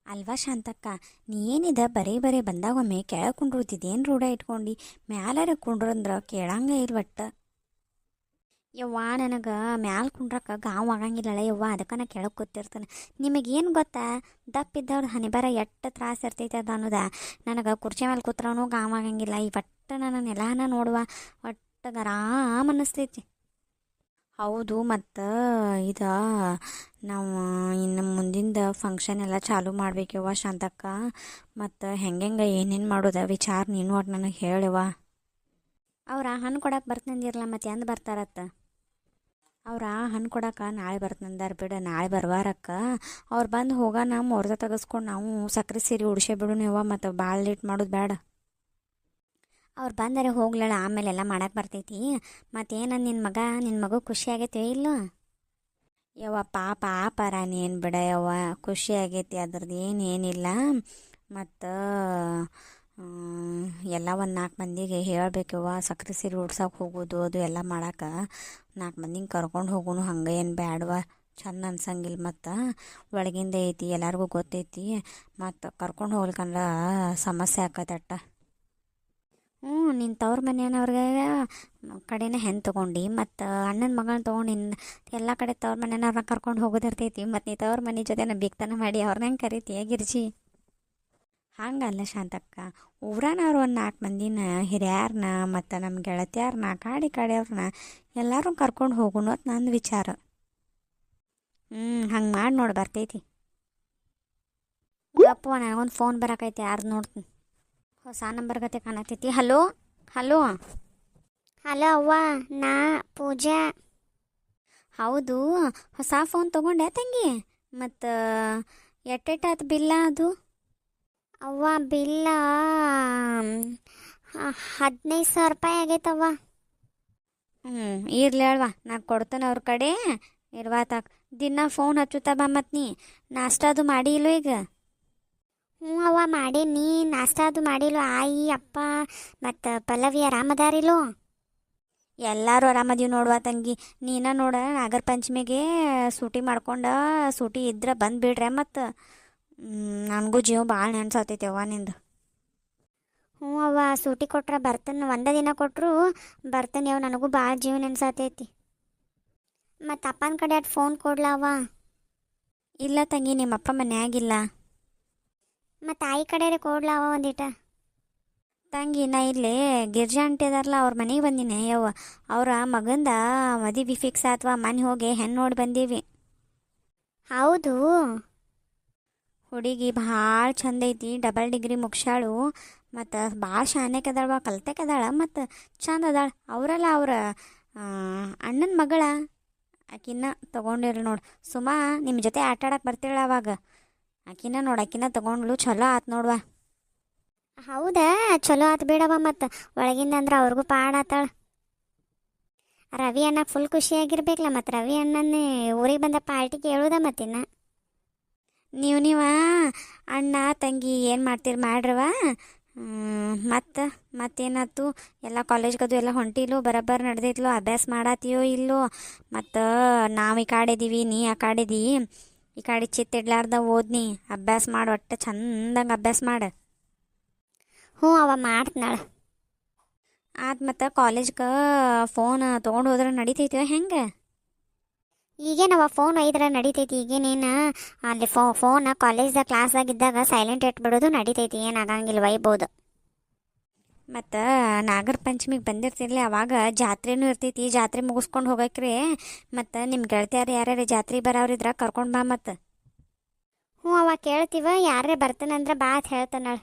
ಅಲ್ವಾ ಶಾಂತಕ್ಕ, ನೀ ಏನಿದ ಬರೀ ಬರೀ ಬಂದಾಗೊಮ್ಮೆ ಕೆಳಗೆ ಕುಂಡ್ರುತಿದ್ದೇನು ರೂಢ ಇಟ್ಕೊಂಡು ಮ್ಯಾಲಾರ ಕುಂಡ್ರಂದ್ರ ಕೇಳಂಗ ಇಲ್ಲ ಒಟ್ಟ. ಯವ್ವ ನನಗೆ ಮ್ಯಾಲ ಕುಂಡ್ರಕ್ಕೆ ಗಾವ್ ಆಗಂಗಿಲ್ಲಲ್ಲ ಯವ್ವ, ಅದಕ್ಕೆ ನಾ ಕೆಳಗೆ ಕೂತಿರ್ತಾನೆ. ನಿಮಗೇನು ಗೊತ್ತಾ, ದಪ್ಪಿದ್ದವ್ರು ಹನಿಬರ ಎಷ್ಟು ತ್ರಾಸ ಇರ್ತೈತೆ ಅದು ಅನ್ನೋದ. ನನಗೆ ಕುರ್ಚಿ ಮೇಲೆ ಕೂತ್ರೂ ಗಾವ್ ಆಗಂಗಿಲ್ಲ. ಈ ಒಟ್ಟು ನನ್ನ ನೆಲನ ನೋಡುವ ಒಟ್ಟು ಆರಾಮ್ ಅನ್ನಿಸ್ತೈತಿ. ಹೌದು, ಮತ್ತು ಇದು ನಾವು ಇನ್ನು ಮುಂದಿಂದ ಫಂಕ್ಷನ್ ಎಲ್ಲ ಚಾಲೂ ಮಾಡ್ಬೇಕವ್ವ ಶಾಂತಕ್ಕ. ಮತ್ತು ಹೆಂಗೆ ಏನೇನು ಮಾಡೋದ ವಿಚಾರ ನೀನು ಒಟ್ಟು ನನಗೆ ಹೇಳವ್ವ. ಅವ್ರ ಹಣ್ಣು ಕೊಡಕ್ಕೆ ಬರ್ತಂದಿರಲ್ಲ, ಮತ್ತು ಎಂದು ಬರ್ತಾರತ್ತ? ಅವ್ರ ಹಣ್ಣು ಕೊಡಕ್ಕೆ ನಾಳೆ ಬರ್ತಂದಾರ ಬಿಡ, ನಾಳೆ ಬರುವಾರಕ್ಕ. ಅವ್ರು ಬಂದು ಹೋಗೋಣ, ಮುಹೂರ್ತ ತೆಗೆಸ್ಕೊಂಡು ನಾವು ಸಕ್ರೆ ಸೀರೆ ಉಡ್ಸೇ ಬಿಡೋಣವ್ವ. ಮತ್ತು ಭಾಳ ಲೇಟ್ ಮಾಡೋದು ಬೇಡ. ಅವ್ರು ಬಂದರೆ ಹೋಗ್ಲಳ, ಆಮೇಲೆ ಎಲ್ಲ ಮಾಡಕ್ಕೆ ಬರ್ತೈತಿ. ಮತ್ತೇನ ನಿನ್ನ ಮಗು ಖುಷಿ ಆಗೈತೆ ಇಲ್ಲೋ? ಯವ್ವ ಪಾಪ ಆಪಾರ ನೀನು ಬಿಡ ಯವ್ವ, ಖುಷಿ ಆಗೈತಿ ಅದ್ರದ್ದು ಏನಿಲ್ಲ. ಮತ್ತು ಎಲ್ಲ ಒಂದು 4 ಮಂದಿಗೆ ಹೇಳಬೇಕವ್ವ, ಸಕ್ರೆ ಸೀರೆ ಉಡ್ಸೋಕೆ ಹೋಗೋದು ಅದು ಎಲ್ಲ ಮಾಡಕ್ಕೆ 4 ಮಂದಿಗೆ ಕರ್ಕೊಂಡು ಹೋಗೋನು. ಹಂಗೆ ಏನು ಬ್ಯಾಡವ, ಚಂದ ಅನ್ಸಂಗಿಲ್ಲ. ಮತ್ತು ಒಳಗಿಂದ ಐತಿ, ಎಲ್ಲರಿಗೂ ಗೊತ್ತೈತಿ. ಮತ್ತು ಕರ್ಕೊಂಡು ಹೋಗ್ಲಿಕ್ಕಂದ್ರೆ ಸಮಸ್ಯೆ ಆಕತಟ್ಟ. ನಿನ್ನ ತವ್ರ ಮನೆಯವ್ರಿಗೆ ಕಡೆನೇ ಹೆಣ್ಣು ತೊಗೊಂಡು, ಮತ್ತು ಅಣ್ಣನ ಮಗಳನ್ನ ತೊಗೊಂಡು ನಿನ್ನ ಎಲ್ಲ ಕಡೆ ತವ್ರ ಮನೆಯವ್ರನ್ನ ಕರ್ಕೊಂಡು ಹೋಗೋದಿರ್ತೈತಿ. ಮತ್ತು ನೀ ತವ್ರ ಮನೆ ಜೊತೆ ಬಿಗ್ತನ ಮಾಡಿ ಅವ್ರನ್ನ ಹೆಂಗೆ ಕರಿತೀಯ ಗಿರ್ಜಿ? ಹಂಗಲ್ಲ ಶಾಂತಕ್ಕ, ಊರನವ್ರು ಒಂದು 4 ಮಂದಿನ ಹಿರಿಯರನ್ನ ಮತ್ತು ನಮ್ಮ ಗೆಳತಿಯರನ್ನ ಕಾಡಿ ಎಲ್ಲರೂ ಕರ್ಕೊಂಡು ಹೋಗೋಣ ಅಂತ ನನ್ನ ವಿಚಾರ. ಹಂಗೆ ಮಾಡಿ ನೋಡಿ ಬರ್ತೈತಿ. ಅಪ್ಪ ನನಗೊಂದು ಫೋನ್ ಬರೋಕೈತಿ, ಯಾರ್ದು ನೋಡ್ತೀನಿ. ಹೊಸ ನಂಬರ್ ಗತೆ ಕಾಣತೈತಿ. ಹಲೋ ಹಲೋ ಹಲೋ ಅವ್ವ, ನಾ ಪೂಜಾ. ಹೌದು, ಹೊಸ ಫೋನ್ ತೊಗೊಂಡೆ ತಂಗಿ? ಮತ್ತು ಎಟ್ಟೆಟ್ಟಾಯ್ತು ಬಿಲ್ಲ ಅದು? ಅವ್ವ ಬಿಲ್ಲ 15,000 ರೂಪಾಯಿ ಆಗೈತವ್ವ. ಇರ್ಲಿ ಅಲ್ವಾ, ನಾ ಕೊಡ್ತೇನೆ ಅವ್ರ ಕಡೆ. ಇರ್ವಾತಾಕ ದಿನ ಫೋನ್ ಹಚ್ಚುತ್ತಾ ಬಾ. ಮತ್ತು ನೀ ನಾಷ್ಟ ಅದು ಮಾಡಿ ಇಲ್ಲೋ ಈಗ? ಹ್ಞೂ ಅವ್ವ ಮಾಡೀನಿ. ನಾಷ್ಟ ಅದು ಮಾಡಿಲ್ಲ. ಆಯಿ ಅಪ್ಪ ಮತ್ತು ಪಲ್ಲವಿ ಆರಾಮದಾರಿಲ್ಲೋ? ಎಲ್ಲರೂ ಆರಾಮದೀವಿ ನೋಡುವ ತಂಗಿ. ನೀನ ನೋಡ, ನಾಗರ ಪಂಚಮಿಗೆ ಸೂಟಿ ಮಾಡ್ಕೊಂಡು, ಸೂಟಿ ಇದ್ರೆ ಬಂದುಬಿಡ್ರೆ. ಮತ್ತು ನನಗೂ ಜೀವ ಭಾಳ ನೆನ್ಸತ್ತೈತಿ ಅವ್ವ ನಿಂದು. ಹ್ಞೂ ಅವ್ವ, ಸೂಟಿ ಕೊಟ್ರೆ ಬರ್ತೇನೆ. ಒಂದೇ ದಿನ ಕೊಟ್ಟರು ಬರ್ತೇನೆ ಅವ್. ನನಗೂ ಭಾಳ ಜೀವ ನೆನ್ಸತೈತಿ. ಮತ್ತು ಅಪ್ಪನ ಕಡೆ ಅಟ್ ಫೋನ್ ಕೊಡ್ಲವ್ವ? ಇಲ್ಲ ತಂಗಿ, ನಿಮ್ಮಪ್ಪ ಮನ್ಯಾಗಿಲ್ಲ. ಮತ್ತು ತಾಯಿ ಕಡೆಯೇ ಕೊಡ್ಲವ್ವ ಒಂದಿಟ? ತಂಗಿ ನಾ ಇಲ್ಲಿ ಗಿರ್ಜಾ ಆಂಟಿ ಅದಾರಲ್ಲ, ಅವ್ರ ಮನೆಗೆ ಬಂದಿನಿ ಯವ್ವ. ಅವ್ರ ಮಗಂದ ಮದುವೆ ಫಿಕ್ಸ್ ಆತ್ವ, ಮನೆ ಹೋಗಿ ಹೆಣ್ಣು ನೋಡಿ ಬಂದೀವಿ. ಹೌದು? ಹುಡುಗಿ ಭಾಳ ಚಂದ ಐತಿ, ಡಬಲ್ ಡಿಗ್ರಿ ಮುಗ್ಸಾಳು. ಮತ್ತು ಭಾಳ ಶಾನ್ಯಕದಾಳವ, ಕಲ್ತಕದಾಳ. ಮತ್ತು ಚಂದ ಅದಾಳ. ಅವರೆಲ್ಲ ಅವ್ರ ಅಣ್ಣನ ಮಗಳ ಆಕಿನ್ನ ತೊಗೊಂಡಿರ್ಲಿ ನೋಡಿ. ಸುಮಾ ನಿಮ್ಮ ಜೊತೆ ಆಟ ಆಡಕ್ಕೆ ಬರ್ತೀಳ ಅವಾಗ, ಆಕಿನ ನೋಡಿ, ಆಕಿನ ತೊಗೊಂಡ್ಲು. ಚಲೋ ಆತು ನೋಡುವ. ಹೌದಾ? ಚಲೋ ಆತು ಬಿಡವ. ಮತ್ತು ಒಳಗಿಂದ ಅಂದ್ರೆ ಅವ್ರಿಗೂ ಪಾಡಾತಾಳ. ರವಿ ಅಣ್ಣ ಫುಲ್ ಖುಷಿಯಾಗಿರ್ಬೇಕಲ್ಲ. ಮತ್ತು ರವಿ ಅಣ್ಣನೇ ಊರಿಗೆ ಬಂದ ಪಾರ್ಟಿಗೆ ಹೇಳುದ ಮತ್ತಿನ್ನ. ನೀವ ಅಣ್ಣ ತಂಗಿ ಏನು ಮಾಡ್ತೀರಿ ಮಾಡ್ರವ. ಮತ್ತೇನಾಯ್ತು? ಎಲ್ಲ ಕಾಲೇಜ್ಗದು ಎಲ್ಲ ಹೊಂಟಿಲ್ಲೋ? ಬರೋಬ್ಬರ ನಡೆದೈತ್ಲೋ? ಅಭ್ಯಾಸ ಮಾಡತ್ತೀಯೋ ಇಲ್ಲೋ? ಮತ್ತು ನಾವು ಈ ಕಾಡಿದೀವಿ, ನೀ ಆ ಕಾಡಿದಿ. ಈ ಕಾಡಿ ಚಿತ್ತಿಡ್ಲಾರ್ದ ಓದ್ನಿ, ಅಭ್ಯಾಸ ಮಾಡಿ, ಒಟ್ಟು ಚಂದಂಗೆ ಅಭ್ಯಾಸ ಮಾಡು. ಹ್ಞೂ ಅವ ಮಾಡ್ತನಾಳ. ಮತ್ತು ಕಾಲೇಜ್ಗೆ ಫೋನ್ ತೊಗೊಂಡು ಹೋದ್ರೆ ನಡಿತೈತಿವ ಹೆಂಗೆ? ಈಗೇನವ ಫೋನ್ ಒಯ್ದ್ರೆ ನಡಿತೈತಿ. ಈಗೇನೇನು ಅಲ್ಲಿ ಫೋನ್ ಕಾಲೇಜ್ದಾಗ ಕ್ಲಾಸ್ದಾಗಿದ್ದಾಗ ಸೈಲೆಂಟ್ ಇಟ್ಬಿಡೋದು ನಡಿತೈತಿ, ಏನಾಗಂಗಿಲ್ಲ, ಒಯ್ಬೋದು. ಮತ್ತು ನಾಗರ ಪಂಚಮಿಗೆ ಬಂದಿರ್ತಿರ್ಲಿ, ಅವಾಗ ಜಾತ್ರೆನೂ ಇರ್ತೈತಿ. ಜಾತ್ರೆ ಮುಗಿಸ್ಕೊಂಡು ಹೋಗಕ್ರಿ. ಮತ್ತು ನಿಮ್ಮ ಗೆಳತಿಯರು ಯಾರ್ಯಾರು ಜಾತ್ರೆ ಬರೋರಿದ್ರೆ ಕರ್ಕೊಂಡು ಬಾ. ಮತ್ತು ಹ್ಞೂ ಅವ ಕೇಳ್ತೀವ, ಯಾರೇ ಬರ್ತಾನಂದ್ರೆ ಬಾ ಅಂತ ಹೇಳ್ತಾನಾಳ.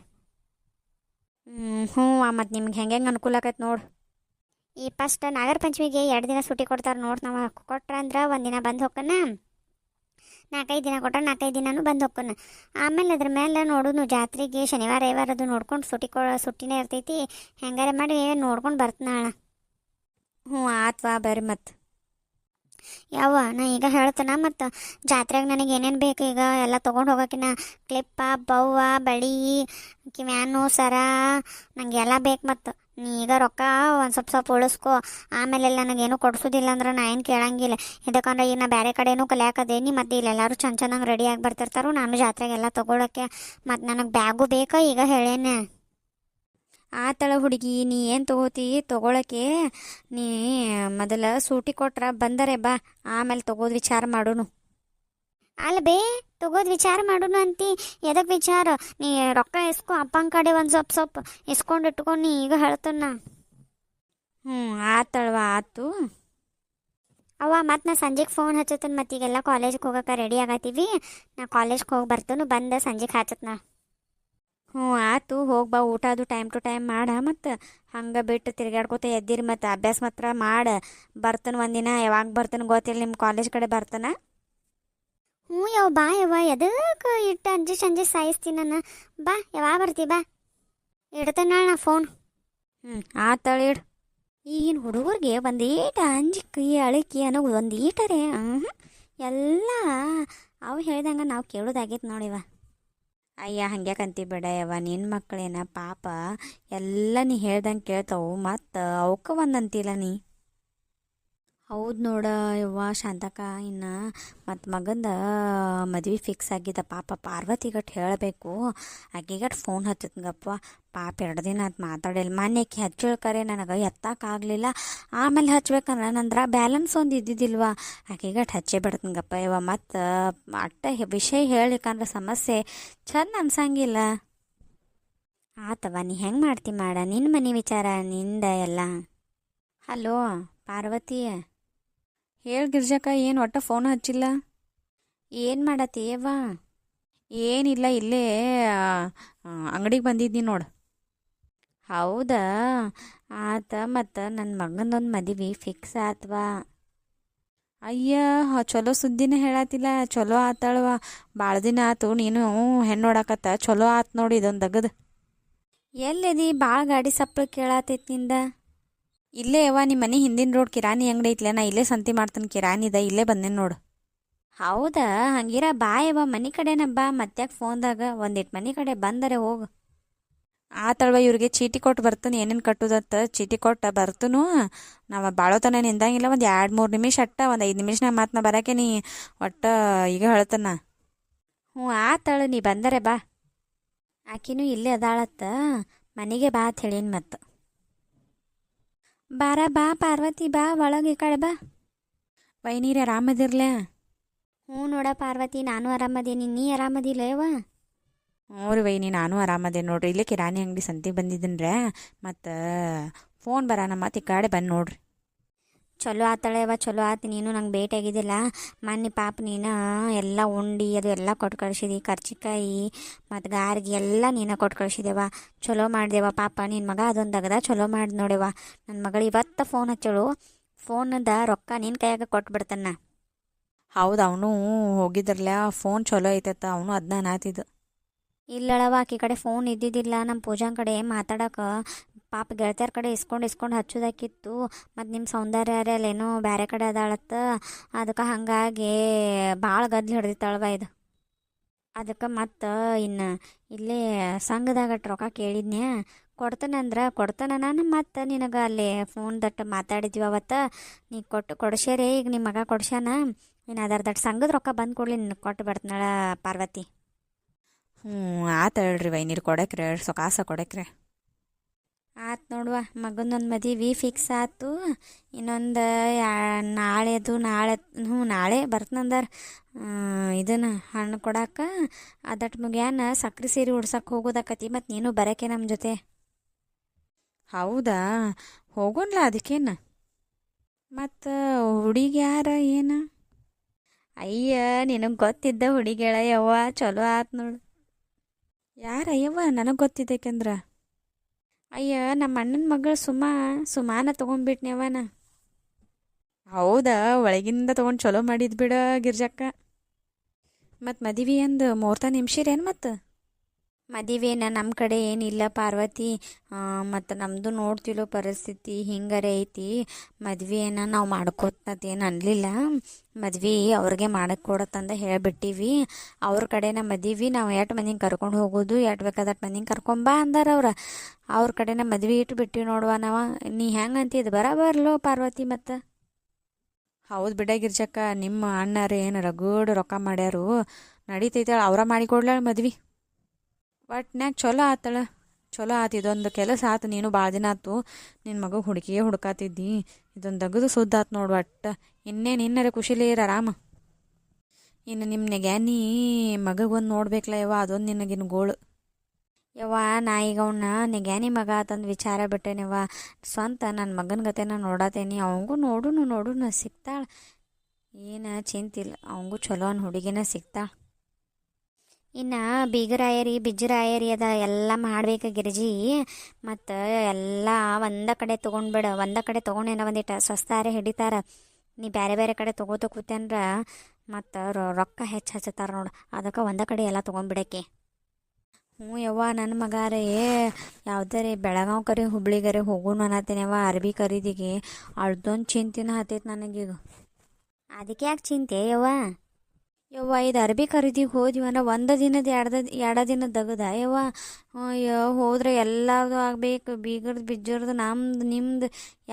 ಹ್ಞೂ ಮತ್ತು ನಿಮ್ಗೆ ಹೆಂಗೆ ಅನುಕೂಲ ಆಕೈತೆ ನೋಡು. ಈ ಫಸ್ಟ್ ನಾಗರ ಪಂಚಮಿಗೆ 2 ದಿನ ಸೂಟಿ ಕೊಡ್ತಾರೆ ನೋಡಿ. ನಾವು ಕೊಟ್ರಂದ್ರೆ 1 ದಿನ ಬಂದು ಹೋಗ್ಕನ, 4-5 ದಿನ ಕೊಟ್ರೆ 4-5 ದಿನನೂ ಬಂದು ಹೋಗ್ಕನ. ಆಮೇಲೆ ಅದ್ರ ಮೇಲೆ ನೋಡೋನು ಜಾತ್ರೆಗೆ ಶನಿವಾರ ರವಿವಾರ ಅದು ನೋಡ್ಕೊಂಡು ಸುಟ್ಟಿನೇ ಇರ್ತೈತಿ. ಹೆಂಗಾರೆ ಮಾಡಿ ನೋಡ್ಕೊಂಡು ಬರ್ತಾನಾಳ. ಹ್ಞೂ ಆತ್ವಾ ಬರ್ರಿ. ಮತ್ತು ಯಾವ ನಾ ಈಗ ಹೇಳ್ತಾನ. ಮತ್ತು ಜಾತ್ರೆಗೆ ನನಗೆ ಏನೇನು ಬೇಕು ಈಗ ಎಲ್ಲ ತೊಗೊಂಡು ಹೋಗೋಕಿನ ಕ್ಲಿಪ್ಪ, ಬವ್ವ, ಬಳಿ, ಕಿವ್ಯಾನು, ಸರ, ನನಗೆ ಎಲ್ಲ ಬೇಕು. ಮತ್ತು ನೀ ಈಗ ರೊಕ್ಕ ಒಂದು ಸ್ವಲ್ಪ ಉಳಿಸ್ಕೊ. ಆಮೇಲೆ ನನಗೇನು ಕೊಡ್ಸೋದಿಲ್ಲ ಅಂದ್ರೆ ನಾ ಏನು ಕೇಳಂಗಿಲ್ಲ. ಇದಕ್ಕಂದ್ರೆ ಈಗ ನಾ ಬೇರೆ ಕಡೆನೂ ಕಲಿಯಾಕದೇನಿ, ಮತ್ತು ಇಲ್ಲೆಲ್ಲರೂ ಚೆನ್ನಾಗಿ ರೆಡಿಯಾಗಿ ಬರ್ತಿರ್ತಾರೋ ನಾನು ಜಾತ್ರೆಗೆಲ್ಲ ತೊಗೊಳಕ್ಕೆ. ಮತ್ತು ನನಗೆ ಬ್ಯಾಗು ಬೇಕಾ ಈಗ ಹೇಳೇನೆ. ಆತಳ ಹುಡುಗಿ, ನೀ ಏನು ತಗೋತಿ ತಗೊಳಕ್ಕೆ? ನೀ ಮೊದಲ ಸೂಟಿ ಕೊಟ್ರ ಬಂದರೆ ಬಾ, ಆಮೇಲೆ ತಗೋದು ವಿಚಾರ ಮಾಡೋನು. ಅಲ್ಲ ಬೇ, ತಗೋದು ವಿಚಾರ ಮಾಡೋಣ ಅಂತಿ. ಎದಕ್ಕೆ ವಿಚಾರ? ನೀ ರೊಕ್ಕ ಇಸ್ಕೊ, ಅಪ್ಪನ ಕಡೆ ಒಂದು ಸ್ವಲ್ಪ ಇಸ್ಕೊಂಡು ಇಟ್ಕೊಂಡು ನೀ ಈಗ ಹೇಳ್ತನ. ಹ್ಞೂ ಆತಳವ, ಆತು. ಮತ್ತು ನಾ ಸಂಜೆಗೆ ಫೋನ್ ಹಚ್ಚತ್ತನ. ಮತ್ತು ಈಗೆಲ್ಲ ಕಾಲೇಜ್ಗೆ ಹೋಗಕ್ಕೆ ರೆಡಿ ಆಗತ್ತೀವಿ. ನಾ ಕಾಲೇಜ್ಗೆ ಹೋಗಿ ಬರ್ತೇನೆ, ಬಂದು ಸಂಜೆಗೆ ಹಚ್ಚತ್ನ. ಹ್ಞೂ ಆತು, ಹೋಗಿ ಬಾ. ಊಟ ಅದು ಟೈಮ್ ಟು ಟೈಮ್ ಮಾಡ. ಮತ್ತು ಹಂಗೆ ಬಿಟ್ಟು ತಿರ್ಗಾಡ್ಕೋತ ಎದ್ದಿರಿ. ಮತ್ತು ಅಭ್ಯಾಸ ಮಾತ್ರ ಮಾಡ. ಬರ್ತಾನೆ ಒಂದಿನ, ಯಾವಾಗ ಬರ್ತಾನೆ ಗೊತ್ತಿಲ್ಲ, ನಿಮ್ಮ ಕಾಲೇಜ್ ಕಡೆ ಬರ್ತಾನೆ. ಹ್ಞೂ ಬಾ ಯವ್ವ, ಎದಕ್ಕೆ ಇಟ್ಟು ಅಂಜಿ ಸಾಯಿಸ್ತೀನಿ ನಾನು. ಬಾ, ಯಾವಾಗ ಬರ್ತಿ ಬಾ. ಇಡ್ತೇನೆ ನಾ ಫೋನ್. ಆತಳಿಡ್. ಈಗಿನ ಹುಡುಗರಿಗೆ ಒಂದೀಟ ಅಂಜಿಕೆ ಅಳಿಕೆ ಅನ್ನೋದು ಒಂದೀಟರೇ ಎಲ್ಲ ಅವು ಹೇಳ್ದಂಗೆ ನಾವು ಕೇಳೋದಾಗೈತೆ ನೋಡಿವ. ಅಯ್ಯ ಹಂಗ್ಯಾಕಂತಿ ಬಿಡ ಯವ್ವ, ನಿನ್ನ ಮಕ್ಕಳೇನ ಪಾಪ ಎಲ್ಲ ನೀ ಹೇಳ್ದಂಗೆ ಕೇಳ್ತಾವು, ಮತ್ತು ಅವಕ್ಕೆ ಒಂದಂತಿಲ್ಲ ನೀ. ಹೌದು ನೋಡ ಯವ್ವ ಶಾಂತಕ್ಕ, ಇನ್ನು ಮತ್ತು ಮಗಂದ ಮದ್ವೆ ಫಿಕ್ಸ್ ಆಗಿದ್ದ. ಪಾಪ ಪಾರ್ವತಿಗಟ್ಟು ಹೇಳಬೇಕು. ಆಕೆಗಟ್ಟು ಫೋನ್ ಹಚ್ಚತ್ಗಪ್ಪ. ಪಾಪ 2 ದಿನ ಆತು ಮಾತಾಡಿಲ್ಲ. ಮೊನ್ನೆಕ್ಕೆ ಹಚ್ಚಿಳ್ಕರೆ ನನಗೆ ಎತ್ತಕ್ಕಾಗಲಿಲ್ಲ. ಆಮೇಲೆ ಹಚ್ಬೇಕಂದ್ರೆ ನಂದ್ರ ಬ್ಯಾಲೆನ್ಸ್ ಒಂದು ಇದ್ದಿದ್ದಿಲ್ವ. ಆಕೆಗಟ್ಟು ಹಚ್ಚೇ ಬಿಡ್ತಂಗಪ್ಪ ಯವ್ವ. ಮತ್ತು ಅಟ್ಟ ವಿಷಯ ಹೇಳಿಕಂದ್ರೆ ಸಮಸ್ಯೆ ಚಂದ ಅನ್ಸಂಗಿಲ್ಲ. ಆತವ, ನೀ ಹೆಂಗೆ ಮಾಡ್ತಿ ಮಾಡ, ನಿನ್ನ ಮನೆ ವಿಚಾರ ನಿಂದ ಎಲ್ಲ. ಹಲೋ ಪಾರ್ವತಿ, ಹೇಳಿ ಗಿರ್ಜಕ್ಕ, ಏನು ಒಟ್ಟ ಫೋನ್ ಹಚ್ಚಿಲ್ಲ? ಏನು ಮಾಡತ್ತೀಯವ್ವ? ಏನಿಲ್ಲ, ಇಲ್ಲೇ ಅಂಗಡಿಗೆ ಬಂದಿದ್ದೀನಿ ನೋಡು. ಹೌದಾ, ಆತ. ಮತ್ತು ನನ್ನ ಮಗಂದೊಂದು ಮದುವೆ ಫಿಕ್ಸ್ ಆತ್ವಾ. ಅಯ್ಯ ಚಲೋ ಸುದ್ದಿನೇ ಹೇಳತ್ತಿಲ್ಲ. ಚಲೋ ಆತಾಳವ. ಭಾಳ ದಿನ ಆತು ನೀನು ಹೆಣ್ಣು ನೋಡಕತ್ತ. ಚಲೋ ಆತು ನೋಡಿ ಇದೊಂದು ದಗದು. ಎಲ್ಲದಿ ಭಾಳ ಗಾಡಿ ಸಪ್ಪಳು ಕೇಳತ್ತೈತಿ ನಿಂದ. ಇಲ್ಲೇ ಯವ್ವ, ನಿಮ್ಮ ಮನೆ ಹಿಂದಿನ ರೋಡ್ ಕಿರಾಣಿ ಅಂಗಡಿ ಐತ್ಲೆ, ನಾ ಇಲ್ಲೇ ಸಂತಿ ಮಾಡ್ತೀನಿ. ಕಿರಾಣಿದ ಇಲ್ಲೇ ಬಂದೇನು ನೋಡು. ಹೌದಾ, ಹಂಗಿರ ಬಾ ಯವ್ವ, ಮನೆ ಕಡೆನ ಬಾ. ಮತ್ತ್ಯಾಕೆ ಫೋನ್ದಾಗ ಒಂದಿಟ್ಟು ಮನೆ ಕಡೆ ಬಂದರೆ ಹೋಗು. ಆತಳ್ವ, ಇವ್ರಿಗೆ ಚೀಟಿ ಕೊಟ್ಟು ಬರ್ತಾನೆ, ಏನೇನು ಕಟ್ಟುದತ್ತ ಚೀಟಿ ಕೊಟ್ಟು ಬರ್ತನು. ನಾವು ಭಾಳೋತನ ನಿಂದಂಗಿಲ್ಲ. ಒಂದು 2-3 ನಿಮಿಷ ಅಟ್ಟ, ಒಂದು 5 ನಿಮಿಷನಾಗ ಮಾತನ್ನ ಬರೋಕೆ ನೀ ಒಟ್ಟು ಈಗ ಹೇಳ್ತಾನ. ಹ್ಞೂ ಆತಳು, ನೀ ಬಂದರೆ ಬಾ. ಆಕಿನೂ ಇಲ್ಲೇ ಅದಾಳತ್ತ, ಮನೆಗೆ ಬಾ ಅಂತ ಹೇಳೀನಿ. ಮತ್ತು ಬಾರ ಬಾ ಪಾರ್ವತಿ, ಬಾ ಒಳಗೆ ಈ ಕಡೆ ಬಾ. ವೈನೀರು ಆರಾಮದಿರ್ಲ? ಹ್ಞೂ ನೋಡ ಪಾರ್ವತಿ, ನಾನು ಆರಾಮದೀನಿ. ನೀ ಆರಾಮದಿಲ್ಲವ? ಹ್ಞೂ ರೀ ವೈನಿ, ನಾನು ಆರಾಮದೇ ನೋಡ್ರಿ. ಇಲ್ಲೇ ಕಿರಾಣಿ ಅಂಗಡಿ ಸಂತಿಗೆ ಬಂದಿದ್ದೀನ್ರೆ. ಮತ್ತು ಫೋನ್ ಬರೋಣ, ಮತ್ತು ಈ ಕಡೆ ಬಂದು ನೋಡ್ರಿ. ಚಲೋ ಆತಳೆವ, ಚಲೋ ಆತು. ನೀನು ನಂಗೆ ಭೇಟಿ ಆಗಿದ್ದಿಲ್ಲ. ಮೊನ್ನೆ ಪಾಪ ನೀನು ಎಲ್ಲ ಉಂಡು ಅದು ಎಲ್ಲ ಕೊಟ್ಟು ಕಳಿಸಿದಿ. ಕರ್ಚಿಕಾಯಿ ಮತ್ತು ಗಾರ್ಗಿ ಎಲ್ಲ ನೀನು ಕೊಟ್ಟು ಕಳಿಸಿದೆವ. ಚಲೋ ಮಾಡಿದೆವ. ಪಾಪ ನಿನ್ನ ಮಗ ಅದೊಂದು ಅಗದ ಚಲೋ ಮಾಡಿ ನೋಡೆವ. ನನ್ನ ಮಗಳು ಇವತ್ತು ಫೋನ್ ಹಚ್ಚಳು. ಫೋನದ ರೊಕ್ಕ ನಿನ್ನ ಕೈಯಾಗ ಕೊಟ್ಬಿಡ್ತಾನ. ಹೌದು, ಅವನು ಹೋಗಿದ್ರಲ್ಲ, ಫೋನ್ ಚಲೋ ಐತತ್ತ. ಅವನು ಅದನ್ನ ನಾತಿದ್ದು. ಇಲ್ಲಳವ, ಆಕಿ ಕಡೆ ಫೋನ್ ಇದ್ದಿದ್ದಿಲ್ಲ. ನಮ್ಮ ಪೂಜಾನ್ ಕಡೆ ಮಾತಾಡೋಕೆ ಪಾಪ ಗೆಳತಿಯರ ಕಡೆ ಇಸ್ಕೊಂಡು ಹಚ್ಚೋದಾಕಿತ್ತು. ಮತ್ತು ನಿಮ್ಮ ಸೌಂದರ್ಯ ಅಲ್ಲೇನೋ ಬೇರೆ ಕಡೆ ಅದಾಳತ್ತ. ಅದಕ್ಕೆ ಹಾಗಾಗಿ ಭಾಳ ಗದ್ಲು ಹಿಡ್ದಿತ್ತಾಳವ ಇದು. ಅದಕ್ಕೆ ಮತ್ತು ಇನ್ನು ಇಲ್ಲೇ ಸಂಘದಾಗಟ್ಟು ರೊಕ್ಕ ಕೇಳಿದ್ನ್ಯಾ, ಕೊಡ್ತಾನಂದ್ರೆ ಕೊಡ್ತಾನ ನಾನು. ಮತ್ತು ನಿನಗೆ ಅಲ್ಲಿ ಫೋನ್ ದಟ್ಟು ಮಾತಾಡಿದ್ವಿ ಅವತ್ತು. ನೀ ಕೊಡ್ಸ್ಯಾರೆ. ಈಗ ನಿಮ್ಮ ಮಗ ಕೊಡ್ಸ್ಯಾನ. ನೀನು ಅದರದಟ್ಟು ಸಂಘದ ರೊಕ್ಕ ಬಂದು ಕೊಡ್ಲಿ, ನಿನಗೆ ಕೊಟ್ಟು ಬಿಡ್ತಾಳ ಪಾರ್ವತಿ. ಹ್ಞೂ ಆತ ಹೇಳ್ರಿ ವೈನೀರು, ಕೊಡಕ್ರೆ ಕಾಸ ಕೊಡಕ್ರೆ. ಆತು ನೋಡುವ, ಮಗನೊಂದು ಮದುವೆ ಫಿಕ್ಸ್ ಆಯ್ತು. ಇನ್ನೊಂದು ನಾಳೆ ಬರ್ತನಂದಾರ. ಇದನ್ನು ಹಣ್ಣು ಕೊಡಕ್ಕೆ ಅದಟ್ಟು ಮುಗ್ಯಾನ ಸಕ್ರೆ ಸೀರೆ ಉಡ್ಸಕ್ಕೆ ಹೋಗೋದಕ್ಕತಿ. ಮತ್ತು ನೀನು ಬರೋಕೆ ನಮ್ಮ ಜೊತೆ. ಹೌದಾ, ಹೋಗೋಣ್ಲ, ಅದಕ್ಕೇನು. ಮತ್ತು ಹುಡುಗಿ ಯಾರ ಏನು? ಅಯ್ಯ, ನಿನಗೆ ಗೊತ್ತಿದ್ದ ಹುಡುಗಿಯಳ ಯವ್ವ. ಚಲೋ ಆತು ನೋಡು. ಯಾರಯ್ಯವ್ವ? ನನಗೆ ಗೊತ್ತಿದ್ದಕ್ಕೆಂದ್ರೆ ಅಯ್ಯ, ನಮ್ಮ ಅಣ್ಣನ ಮಗಳು ಸುಮಾನ ತೊಗೊಂಡ್ಬಿಟ್ನವನ. ಹೌದಾ, ಒಳಗಿಂದ ತೊಗೊಂಡು ಚಲೋ ಮಾಡಿದ್ ಬಿಡ ಗಿರ್ಜಕ್ಕ. ಮತ್ತು ಮದುವೆ ಅಂದು ಮುಹೂರ್ತ ನಿಮ್ಸಿರೇನು? ಮತ್ತು ಮದುವೆನ ನಮ್ಮ ಕಡೆ ಏನಿಲ್ಲ ಪಾರ್ವತಿ. ಮತ್ತು ನಮ್ಮದು ನೋಡ್ತಿಲ್ಲೋ ಪರಿಸ್ಥಿತಿ ಹಿಂಗಾರೆ ಐತಿ. ಮದುವೆನ ನಾವು ಮಾಡ್ಕೋತೇನು ಅನ್ಲಿಲ್ಲ. ಮದ್ವೆ ಅವ್ರಿಗೆ ಮಾಡಕ್ಕೆ ಕೊಡತ್ತಂದ ಹೇಳಿಬಿಟ್ಟಿವಿ. ಅವ್ರ ಕಡೆನ ಮದುವೆ ನಾವು ಎಷ್ಟು ಮಂದಿಗೆ ಕರ್ಕೊಂಡು ಹೋಗೋದು, ಎಷ್ಟು ಬೇಕಾದಷ್ಟು ಮಂದಿಗೆ ಕರ್ಕೊಂಬಾ ಅಂದಾರ ಅವ್ರ ಕಡೆನ ಮದ್ವೆ ಇಟ್ಟು ಬಿಟ್ಟಿವಿ ನೋಡುವ ನಾವು. ನೀ ಹೆಂಗೆ ಅಂತಿದ್ದು ಬರಬರ್ಲೋ ಪಾರ್ವತಿ. ಮತ್ತು ಹೌದು ಬಿಡ ಗಿರ್ಜಕ್ಕ, ನಿಮ್ಮ ಅಣ್ಣಾರು ಏನು ರಗಡ್ ರೊಕ್ಕ ಮಾಡ್ಯಾರು, ನಡೀತೈತೆ ಅವ್ರ ಮಾಡಿಕೊಡ್ಲಾಳ ಮದ್ವೆ. ಒಟ್ನ್ಯಾಗ ಚಲೋ ಆತು ಇದೊಂದು ಕೆಲಸ ಆತು. ನೀನು ಭಾಳ ದಿನ ಆತು ನಿನ್ನ ಮಗ ಹುಡುಕಿಯೇ ಹುಡ್ಕಾತಿದ್ದಿ, ಇದೊಂದು ದಗದು ಸುದ್ದ ಆತು ನೋಡು. ಇನ್ನೇನು ಇನ್ನರ ಖುಷಿಲೇ ಇರ ಆರಾಮ. ಇನ್ನು ನಿಮ್ಮ ನೆಗ್ಯಾನಿ ಮಗಗೊಂದು ನೋಡ್ಬೇಕಲ್ಲ ಯವ್ವ, ಅದೊಂದು ನಿನಗಿನ ಗೋಳು ಯವ್ವ. ನಾ ಈಗ ಅವನ್ನ ನೆಗ್ಯಾನಿ ಮಗ ಆತಂದು ವಿಚಾರ ಬಿಟ್ಟೇನವ್ವ. ಸ್ವಂತ ನನ್ನ ಮಗನ ಗತೆ ನಾನು ನೋಡತ್ತೇನಿ. ಅವಂಗೂ ನೋಡುನು ಸಿಗ್ತಾಳೆ, ಏನು ಚಿಂತಿಲ್ಲ. ಅವಂಗೂ ಚಲೋ ಅನ್ ಹುಡುಗಿನ ಸಿಗ್ತಾಳೆ. ಇನ್ನು ಬೀಗರಾಯರಿ ಬಿಜ್ಜರಾಯರಿ ಅದ ಎಲ್ಲ ಮಾಡ್ಬೇಕು ಗಿರ್ಜಿ. ಮತ್ತು ಎಲ್ಲ ಒಂದ ಕಡೆ ತೊಗೊಂಡ್ಬಿಡ. ಒಂದ ಕಡೆ ತೊಗೊಂಡೇನ ಒಂದಿಟ್ಟು ಸ್ವಸ್ತಾರೆ ಹಿಡಿತಾರ. ನೀ ಬೇರೆ ಬೇರೆ ಕಡೆ ತೊಗೋತ ಕೂತೇನ್ರ ಮತ್ತು ರೊಕ್ಕ ಹೆಚ್ಚು ಹಚ್ಚತಾರ ನೋಡು. ಅದಕ್ಕೆ ಒಂದ ಕಡೆ ಎಲ್ಲ ತೊಗೊಂಡ್ಬಿಡಕ್ಕೆ. ಹ್ಞೂ ಯವ್ವ, ನನ್ನ ಮಗಾರೇ ಯಾವುದಾರೆ ಬೆಳಗಾವ್ ಕರೆ ಹುಬ್ಳಿಗರೆ ಹೋಗೋಣ ಅನ್ನತ್ತೇನವ್ವ ಅರ್ಬಿ ಖರೀದಿಗೆ. ಅಳ್ದೊಂದು ಚಿಂತಿನ ಹತ್ತೈತೆ ನನಗೀಗ. ಅದಕ್ಕೆ ಯಾಕೆ ಚಿಂತೆ ಯವ್ವ? ಯವ್ವ ಇದು ಅರ್ಬಿ ಖರೀದಿಗೆ ಹೋದಿವನ ಒಂದು ದಿನದ ಎರಡು ದಿನದ ದಗದ ಯವ್ವ. ಹೋದ್ರೆ ಎಲ್ಲದು ಆಗಬೇಕು. ಬೀಗರ್ದು ಬಿಜ್ಜರ್ದು ನಮ್ದು ನಿಮ್ದು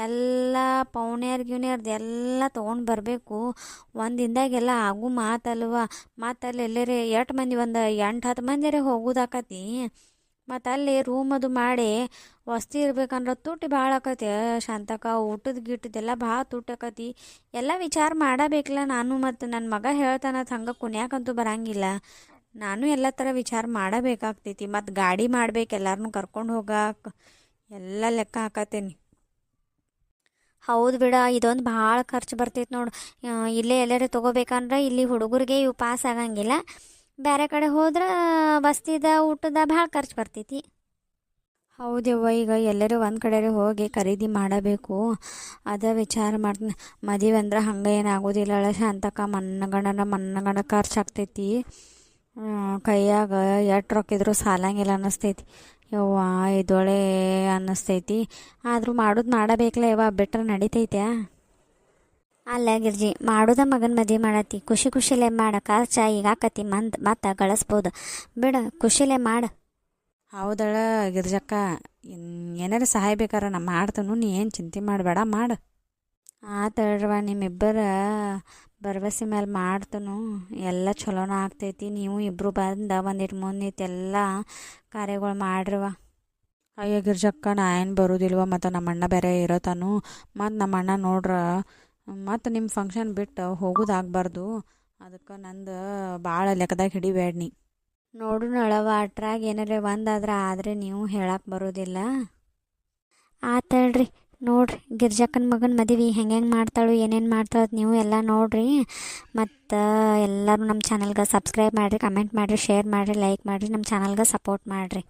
ಎಲ್ಲ ಪೌಣ್ಯಾರ್ದು ಎಲ್ಲ ತೊಗೊಂಡು ಬರಬೇಕು. ಒಂದು ದಿನದಾಗೆಲ್ಲ ಆಗು ಮಾತಲ್ವ. ಮಾತಲ್ಲಿ ಎಲ್ಲರೇ ಎಷ್ಟು ಮಂದಿ ಒಂದು 8-10 ಮಂದಿರೇ ಹೋಗೋದಾಕತಿ. ಮತ್ತು ಅಲ್ಲಿ ರೂಮ್ ಅದು ಮಾಡಿ ವಸ್ತಿ ಇರ್ಬೇಕಂದ್ರೆ ತುಟ್ಟಿ ಭಾಳ ಆಕತಿ ಶಾಂತಕ. ಊಟದ ಗಿಟ್ಟದೆಲ್ಲ ಭಾಳ ತುಟ್ಟಾಕತಿ. ಎಲ್ಲ ವಿಚಾರ ಮಾಡಬೇಕಲ್ಲ ನಾನು. ಮತ್ತು ನನ್ನ ಮಗ ಹೇಳ್ತಾನತ್ ಹಂಗೆ ಕುನ್ಯಾಕಂತೂ ಬರಂಗಿಲ್ಲ. ನಾನು ಎಲ್ಲ ಥರ ವಿಚಾರ ಮಾಡಬೇಕಾಗ್ತೈತಿ. ಮತ್ತು ಗಾಡಿ ಮಾಡ್ಬೇಕು, ಎಲ್ಲರನ್ನೂ ಕರ್ಕೊಂಡು ಹೋಗಕ್ಕೆ ಎಲ್ಲ ಲೆಕ್ಕ ಹಾಕತ್ತೇನಿ. ಹೌದು ಬಿಡ, ಇದೊಂದು ಭಾಳ ಖರ್ಚು ಬರ್ತೈತೆ ನೋಡು. ಇಲ್ಲೇ ಎಲ್ಲರೂ ತೊಗೋಬೇಕಂದ್ರೆ ಇಲ್ಲಿ ಹುಡುಗರಿಗೆ ಇವು ಪಾಸ್ ಆಗಂಗಿಲ್ಲ. ಬೇರೆ ಕಡೆ ಹೋದ್ರೆ ಬಸ್ತಿದ ಊಟದ ಭಾಳ ಖರ್ಚು ಬರ್ತೈತಿ. ಹೌದವ್ವ, ಈಗ ಎಲ್ಲರೂ ಒಂದು ಕಡೆ ಹೋಗಿ ಖರೀದಿ ಮಾಡಬೇಕು. ಅದ ವಿಚಾರ ಮಾಡ್ತೀನಿ. ಮದುವೆ ಅಂದ್ರೆ ಹಂಗೆ ಏನಾಗೋದಿಲ್ಲ ಶಾಂತಕ. ಮನ್ನಗಂಡ ಖರ್ಚು ಆಗ್ತೈತಿ. ಕೈಯಾಗ ಎಷ್ಟು ರೊಕ್ಕಿದ್ರು ಸಾಲಂಗಿಲ್ಲ ಅನ್ನಿಸ್ತೈತಿ ಯವ್ವ. ಇದೊಳೆ ಅನ್ನಿಸ್ತೈತಿ. ಆದರೂ ಮಾಡೋದು ಮಾಡಬೇಕಲ್ಲ ಯವ್ವ, ಬಿಟ್ರೆ ನಡಿತೈತೆ? ಅಲ್ಲ ಗಿರ್ಜಿ, ಮಾಡೋದ ಮಗನ ಮದುವೆ ಮಾಡತ್ತಿ, ಖುಷಿಲೇ ಮಾಡ. ಖರ್ಚು ಈಗ ಆಕತಿ ಮತ್ತೆ ಗಳಿಸ್ಬೋದು ಬಿಡ, ಖುಷಿಲೇ ಮಾಡ. ಹೌದಳ ಗಿರ್ಜಕ್ಕ, ಏನಾರ ಸಹಾಯ ಬೇಕಾರ ನಾ ಮಾಡ್ತನು. ನೀ ಏನು ಚಿಂತೆ ಮಾಡಬೇಡ, ಮಾಡು. ಆತಳ್ರವ, ನಿಮ್ಮಿಬ್ಬರ ಭರವಸೆ ಮೇಲೆ ಮಾಡ್ತನು. ಎಲ್ಲ ಚಲೋನ ಆಗ್ತೈತಿ. ನೀವು ಇಬ್ಬರು ಬಂದು ಒಂದಿಟ್ಟು ಮುಂದಿಟ್ಟು ಎಲ್ಲ ಕಾರ್ಯಗಳು ಮಾಡ್ರವ. ಅಯ್ಯೋ ಗಿರ್ಜಕ್ಕ, ನಾ ಏನು ಬರೋದಿಲ್ವ. ಮತ್ತು ನಮ್ಮ ಅಣ್ಣ ಬೇರೆ ಇರೋತಾನು. ಮತ್ತು ನಮ್ಮ ಅಣ್ಣ ನೋಡ್ರ ಮತ್ತು ನಿಮ್ಮ ಫಂಕ್ಷನ್ ಬಿಟ್ಟು ಹೋಗೋದಾಗಬಾರ್ದು. ಅದಕ್ಕೆ ನಂದು ಭಾಳ ಲೆಕ್ಕದಾಗ ಹಿಡಿಬೇಡ ನೀ. ನೋಡು ನಳವ, ಅಟ್ರಾಗ ಏನಾರ ಒಂದಾದ್ರೆ ಆದರೆ ನೀವು ಹೇಳಕ್ಕೆ ಬರೋದಿಲ್ಲ. ಆತಳ್ರಿ, ನೋಡ್ರಿ ಗಿರ್ಜಕ್ಕನ ಮಗನ ಮದುವೆ ಹೆಂಗೆ ಮಾಡ್ತಾಳು, ಏನೇನು ಮಾಡ್ತಾಳೆ ನೀವು ಎಲ್ಲ ನೋಡಿರಿ. ಮತ್ತು ಎಲ್ಲರೂ ನಮ್ಮ ಚಾನಲ್ಗೆ ಸಬ್ಸ್ಕ್ರೈಬ್ ಮಾಡಿರಿ, ಕಮೆಂಟ್ ಮಾಡಿರಿ, ಶೇರ್ ಮಾಡಿರಿ, ಲೈಕ್ ಮಾಡಿರಿ, ನಮ್ಮ ಚಾನಲ್ಗೆ ಸಪೋರ್ಟ್ ಮಾಡಿರಿ.